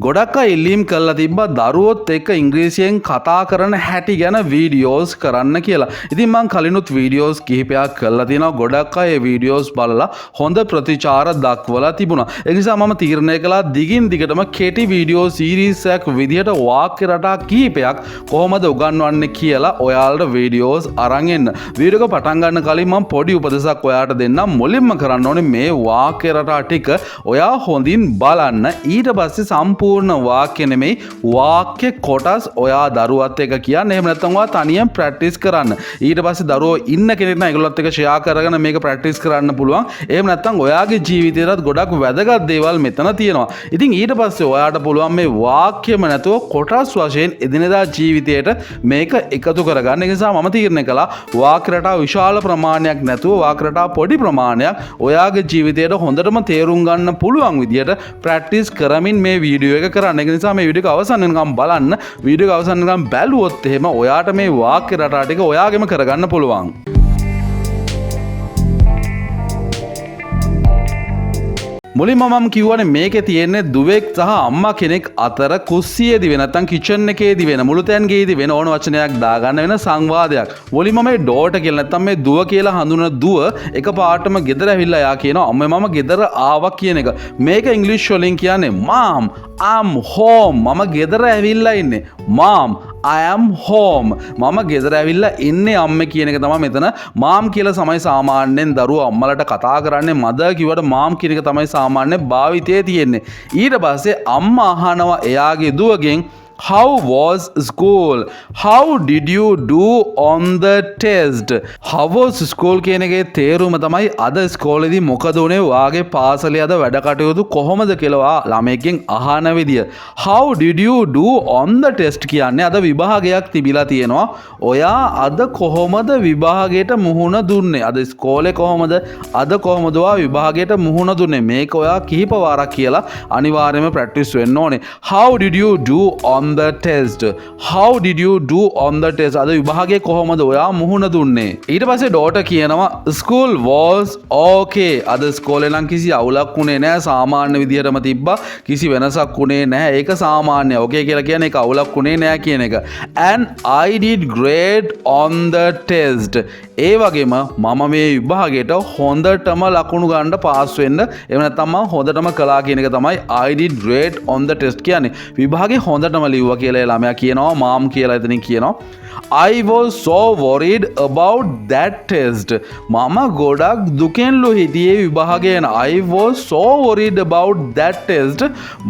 ගොඩක් අය ඉල්ලීම් කරලා තිබ්බා දරුවොත් එක්ක ඉංග්‍රීසියෙන් කතා කරන හැටි ගැන වීඩියෝස් කරන්න කියලා. ඉතින් මම කලිනුත් වීඩියෝස් කිහිපයක් කරලා තිනවා. ගොඩක් අය වීඩියෝස් බලලා හොඳ ප්‍රතිචාර දක්වලා තිබුණා. ඒ නිසා මම තීරණය කළා දිගින් දිගටම කෙටි වීඩියෝ සීරීස් එකක් විදිහට වාක්‍ය රටා කිහිපයක් කොහොමද උගන්වන්නේ කියලා ඔයාලට වීඩියෝස් අරන් එන්න. වීඩියෝ එක පටන් ගන්න කලින් මම පොඩි උපදෙසක් ඔයාලට දෙන්නම්. මුලින්ම කරන්න ඕනේ මේ වාක්‍ය රටා ටික ඔයා හොඳින් බලන්න. ඊට පස්සේ සම්පූර්ණ වාක්‍ය නෙමෙයි වාක්‍ය කොටස් ඔයා දරුවත් එක්ක කියන්න. එහෙම නැත්නම් ඔයා තනියෙන් ප්‍රැක්ටිස් කරන්න. ඊට පස්සේ දරුවෝ ඉන්න කෙනෙක් නම් ඒගොල්ලොත් එක්ක ෂෙයා කරගෙන මේක ප්‍රැක්ටිස් කරන්න පුළුවන්. එහෙම නැත්නම් ඔයාගේ ජීවිතේටත් ගොඩක් වැදගත් දේවල් මෙතන තියෙනවා. ඉතින් ඊට පස්සේ ඔයාට පුළුවන් මේ වාක්‍යම නැතුව කොටස් වශයෙන් එදිනෙදා ජීවිතයට මේක එකතු කරගන්න. ඒ නිසා මම තීරණය කළා වාක්‍ය රටාව විශාල ප්‍රමාණයක් නැතුව වාක්‍ය රටාව පොඩි ප්‍රමාණයක් ඔයාගේ ජීවිතයට හොඳටම තේරුම් ගන්න පුළුවන් විදියට ප්‍රැක්ටිස් කරමින් මේ වීඩියෝ එක කරන්න. ඒක නිසා මේ වීඩියෝ එක අවසන් වෙනකම් බලන්න. වීඩියෝ එක අවසන් වෙනකම් බැලුවොත් එහෙම ඔයාට මේ වාක්‍ය රටා ටික ඔයාගෙම කරගන්න පුළුවන්. මුලින්ම මම කියවනේ මේකේ තියෙන්නේ දුවෙක් සහ අම්මා කෙනෙක් අතර කුස්සියේදී නැත්නම් කිචන් එකේදී වෙන මුළුතැන්ගේදී වෙන ඕන වචනයක් දාගන්න වෙන සංවාදයක්. මුලින්ම මේ ඩෝට කියලා නැත්නම් මේ දුව කියලා හඳුනන දුව එකපාරටම ගෙදර ඇවිල්ලා යා කියනවා අම්මේ මම ගෙදර ආවා කියන එක. මේක ඉංග්‍රීසි වලින් කියන්නේ mom I'm home. මම ගෙදර ඇවිල්ලා ඉන්නේ. mom I am home. මම ගෙදර ඇවිල්ලා ඉන්නේ අම්මේ කියන එක තමයි මෙතන mom කියලා සමයි සාමාන්‍යයෙන් දරුවෝ අම්මලට කතා කරන්නේ. mother කිව්වට mom කියන එක තමයි සාමාන්‍ය භාවිතයේ තියෙන්නේ. ඊට පස්සේ අම්මා අහනවා එයාගේ දුවගෙන් How was school? How did you do on the test? How was school කියන එකේ තේරුම තමයි අද ඉස්කෝලේදී මොකද උනේ වාගේ පාසලේ අද වැඩ කටයුතු කොහොමද කියලා ළමයෙක්ගෙන් අහන විදිය. How did you do on the test කියන්නේ අද විභාගයක් තිබිලා තියෙනවා. ඔයා අද කොහොමද විභාගයට මුහුණ දුන්නේ? අද ඉස්කෝලේ කොහොමද? අද කොහොමද ඔයා විභාගයට මුහුණ දුන්නේ? මේක ඔයා කිහිප වාරක් කියලා අනිවාර්යයෙන්ම ප්‍රැක්ටිස් වෙන්න ඕනේ. How did you do on the test? How did you do on the test? අද විභාගයේ කොහොමද ඔයා මුහුණ දුන්නේ? ඊට පස්සේ ඩෝට කියනවා school was okay. අද ඉස්කෝලේ නම් කිසි අවුලක් උනේ නැහැ. සාමාන්‍ය විදියටම තිබ්බා. කිසි වෙනසක් උනේ නැහැ. ඒක සාමාන්‍යයි. okay කියලා කියන්නේ ඒක අවුලක් උනේ නැහැ කියන එක. And I did great on the test. ඒ වගේම මම මේ විභාගයට හොඳටම ලකුණු ගන්න පාස් වෙන්න එහෙම නැත්නම් මම හොඳටම කළා කියන එක තමයි I did great on the test කියන්නේ. විභාගේ හොඳටම ලිව්වා කියලා ළමයා කියනවා මාම් කියලා එතනින් කියනවා. I was so worried about that test. මම ගොඩක් දුකෙන්ලු හිටියේ විභාගය ගැන. I was so worried about that test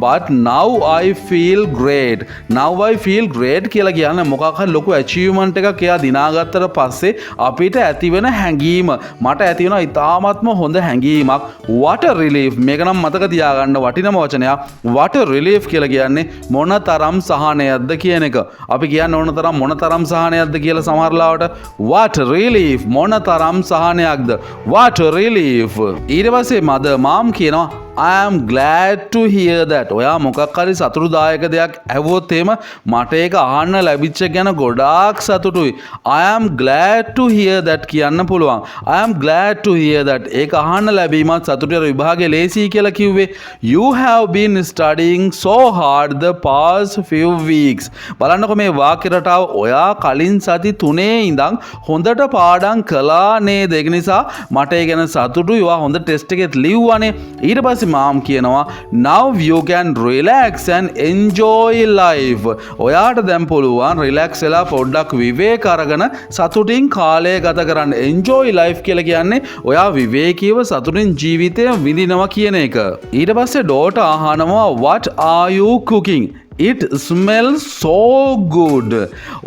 but now I feel great. Now I feel great කියලා කියන්නේ මොකක් හරි ලොකු achievement එකක් එයා දිනාගත්තට පස්සේ අපිට ඇති වෙන හැඟීම. මට ඇති වෙනවා ඉතාමත්ම හොඳ හැඟීමක්. What a relief. මේක නම් මතක තියාගන්න වටිනම වචනයක්. What a relief කියලා කියන්නේ මොනතරම් සහනයක්ද කියන එක. අපි කියන්නේ මොනතරම් සහනයක්ද කියලා සමහරලාවට what relief මොනතරම් සහනයක්ද what relief. ඊට පස්සේ මම කියනවා I am glad to hear that. ඔයා මොකක් හරි සතුටුදායක දෙයක් ඇහුවොත් එහෙම මට ඒක අහන්න ලැබිච්ච ගැන ගොඩාක් සතුටුයි. I am glad to hear that කියන්න පුළුවන්. I am glad to hear that. ඒක අහන්න ලැබීමත් සතුටේ විභාගයේ ලේසි කියලා කිව්වේ. You have been studying so hard the past few weeks. බලන්නකො මේ වාක්‍ය රටාව ඔයා කලින් සති 3 ඉඳන් හොඳට පාඩම් කළා නේද? ඒක නිසා මට ඒ ගැන සතුටුයි. ඔයා හොඳ ටෙස්ට් එකෙත් ලිව්වනේ. ඊට පස්සේ මාම් කියනවා now you can relax and enjoy life. ඔයාට දැන් පුළුවන් රිලැක්ස් වෙලා පොඩ්ඩක් විවේක අරගෙන සතුටින් කාලය ගත කරන්න. enjoy life කියලා කියන්නේ ඔයා විවේකීව සතුටින් ජීවිතය විඳිනවා කියන එක. ඊට පස්සේ ඩෝට අහනවා what are you cooking? It smells so good.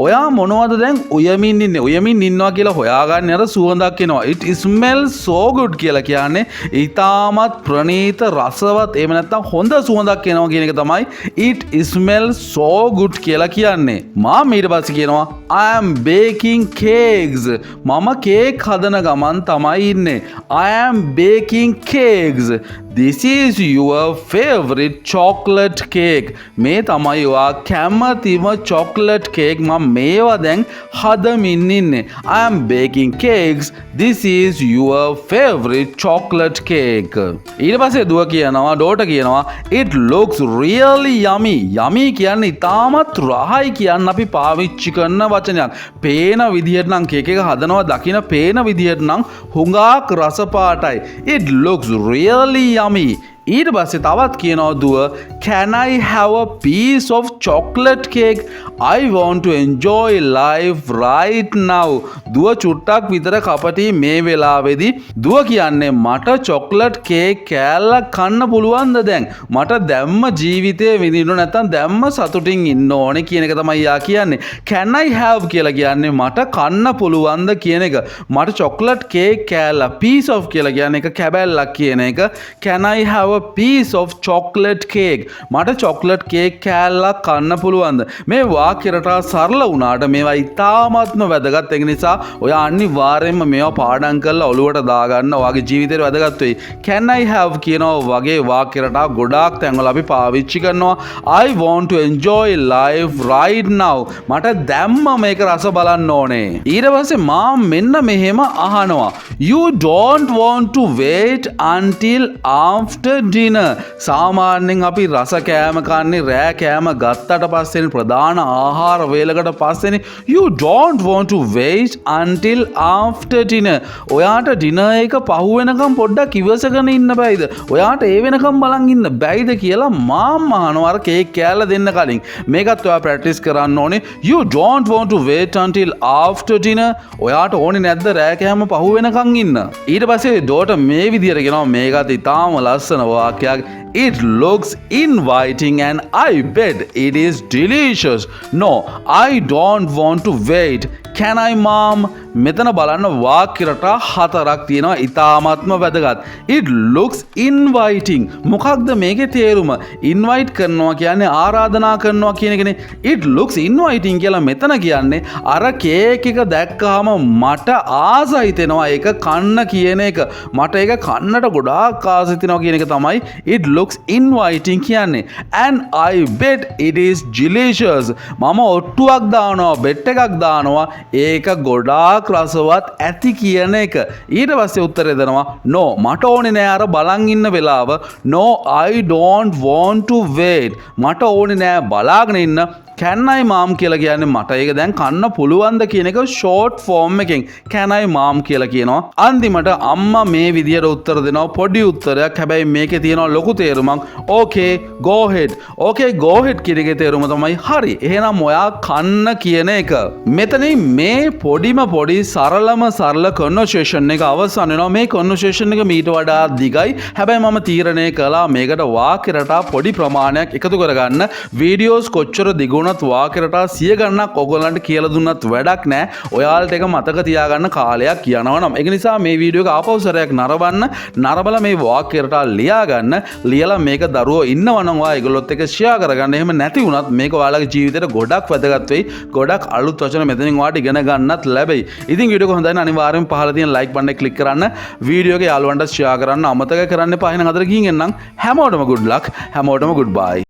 ඔයා මොනවද දැන් උයමින් ඉන්නේ? උයමින් ඉන්නවා කියලා හොයාගන්න අර සුවඳක් එනවා. It smells so good කියලා කියන්නේ ඊටමත් ප්‍රණීත රසවත් එහෙම නැත්නම් හොඳ සුවඳක් එනවා කියන එක තමයි it smells so good කියලා කියන්නේ. මම ඊට පස්සේ කියනවා I am baking cakes. මම කේක් හදන ගමන් තමයි ඉන්නේ. I am baking cakes. This is your favorite chocolate cake. මේ තමයි ඔයා කැමතිම chocolate cake. මම මේවා දැන් හදමින් ඉන්නේ. I am baking cakes. This is your favorite chocolate cake. ඊට පස්සේ දුව කියනවා, ඩෝට කියනවා, it looks really yummy. Yummy කියන්නේ ඉතාමත් රහයි කියන්න අපි පාවිච්චි කරන වචනයක්. පේන විදිහට නම් කේක් එක හදනවා දකින පේන විදිහට නම් හුඟක් රස පාටයි. It looks really yummy. ඊට පස්සේ තවත් කියනවා දුව, can I have a piece of chocolate cake? I want to enjoy life right now. දුව චුට්ටක් විතර කපටි මේ වෙලාවේදී දුව කියන්නේ මට chocolate cake කෑල්ලක් කන්න පුළුවන්ද දැන්? මට දැම්ම ජීවිතේ විඳින්න නැත්නම් දැම්ම සතුටින් ඉන්න ඕනේ කියන එක තමයි යා කියන්නේ. Can I have කියලා කියන්නේ මට කන්න පුළුවන්ද කියන එක. මට chocolate cake කෑල්ල piece of කියලා කියන්නේ එක කැබැල්ලක් කියන එක. Can I have a piece of chocolate cake? මට chocolate cake කෑල්ලක් කන්න පුළුවන්ද? මේ වාක්‍යයට සරල වුණාට මේවා ඉතාමත්ම වැදගත්. ඒක නිසා ඔයා අනිවාර්යෙන්ම මේවා පාඩම් කරලා ඔලුවට දාගන්න. ඔයාගේ ජීවිතේට වැදගත් වෙයි. Can I have කියනවා වගේ වාක්‍යයට ගොඩාක් තැන්වල අපි පාවිච්චි කරනවා. I want to enjoy life right now. මට දැම්ම මේක රස බලන්න ඕනේ. ඊට පස්සේ මා මෙන්න මෙහෙම අහනවා. You don't want to wait until after dinner. සාමාන්‍යයෙන් අපි රස කෑම කන්නේ රෑ කෑම ගත්තට පස්සේ ප්‍රධාන ආහාර වේලකට පස්සේනේ. You don't want to wait until after dinner. ඔයාට ඩිනර් එක පහු වෙනකම් පොඩ්ඩක් ඉවසගෙන ඉන්න බෑයිද? ඔයාට ඒ වෙනකම් බලන් ඉන්න බෑයිද කියලා මාම් අහනවා අර කේක් කෑල්ල දෙන්න කලින්. මේකත් ඔයා ප්‍රැක්ටිස් කරන්න ඕනේ. You don't want to wait until after dinner. ඔයාට ඕනේ නැද්ද රෑ කෑම පහු වෙනකම් ඉන්න? ඊට පස්සේ ඩෝට මේ විදියට කියනවා මේකත් ඉතාම ලස්සන වාක්‍යයක්. It looks inviting and I bet it is delicious. No, I don't want to wait. Can I, mom? මෙතන බලන්න වාක්‍යරට හතරක් තියෙනවා ඉතාමත්ම වැදගත්. It looks inviting. මොකක්ද මේකේ තේරුම? invite කරනවා කියන්නේ ආරාධනා කරනවා කියන එකනේ. It looks inviting කියලා මෙතන කියන්නේ අර කේක් එක දැක්කහම මට ආස හිතෙනවා ඒක කන්න කියන එක. මට ඒක කන්නට ගොඩාක් ආස හිතෙනවා කියන එක තමයි it looks inviting කියන්නේ. And I bet it is delicious. මම ඔට්ටුවක් දානවා, bet එකක් දානවා. ඒක ගොඩාක් රසවත් ඇති කියන එක. ඊට පස්සේ උත්තරේ දෙනවා no, මට ඕනේ නෑ අර බලන් ඉන්න වෙලාව. No, I don't want to wait. මට ඕනේ නෑ බලාගෙන ඉන්න. Can I, mom කියලා කියන්නේ මට ඒක දැන් කන්න පුළුවන්ද කියන එක short form එකෙන් can I, mom කියලා කියනවා. අන්තිමට අම්මා මේ විදියට උත්තර දෙනවා පොඩි උත්තරයක්. හැබැයි මේකේ තියෙනවා ලොකු තේරුමක්. Okay, go ahead. Okay, go ahead කියන එකේ තේරුම තමයි හරි. එහෙනම් ඔයා කන්න කියන එක. මෙතනින් මේ පොඩිම පොඩි සරලම සරල conversation එක අවසන් වෙනවා. මේ conversation එක මීට වඩා දිගයි. හැබැයි මම තීරණය කළා මේකට වාක්‍ය රටා පොඩි ප්‍රමාණයක් එකතු කරගන්න. වීඩියෝස් කොච්චර දිගුණ වාක්‍යරට 100 ගණනක් ඔයගොල්ලන්ට කියලා දුන්නත් වැඩක් නැහැ. ඔයාලට ඒක මතක තියාගන්න කාලයක් යනවා නම්. ඒක නිසා මේ වීඩියෝ එක ආපහු සැරයක් නරබලා මේ වාක්‍යරට ලියා ගන්න. ලියලා මේක දරුවෝ ඉන්නවා නම් ඔයා ඒගොල්ලොත් එක්ක ෂෙයා කරගන්න. එහෙම නැති වුණත් මේක ඔයාලගේ ජීවිතේට ගොඩක් වැදගත් වෙයි. ගොඩක් අලුත් වචන මෙතනින් ඔයාලට ඉගෙන ගන්නත් ලැබෙයි. ඉතින් වීඩියෝ එක හොඳයි නම් අනිවාර්යෙන් පහළ තියෙන like button එක click කරන්න. වීඩියෝ එක යාළුවන්ට ෂෙයා කරන්න අමතක කරන්න එපා. එහෙනම් අතට ගිහින් එන්නම්. හැමෝටම good luck. හැමෝටම goodbye.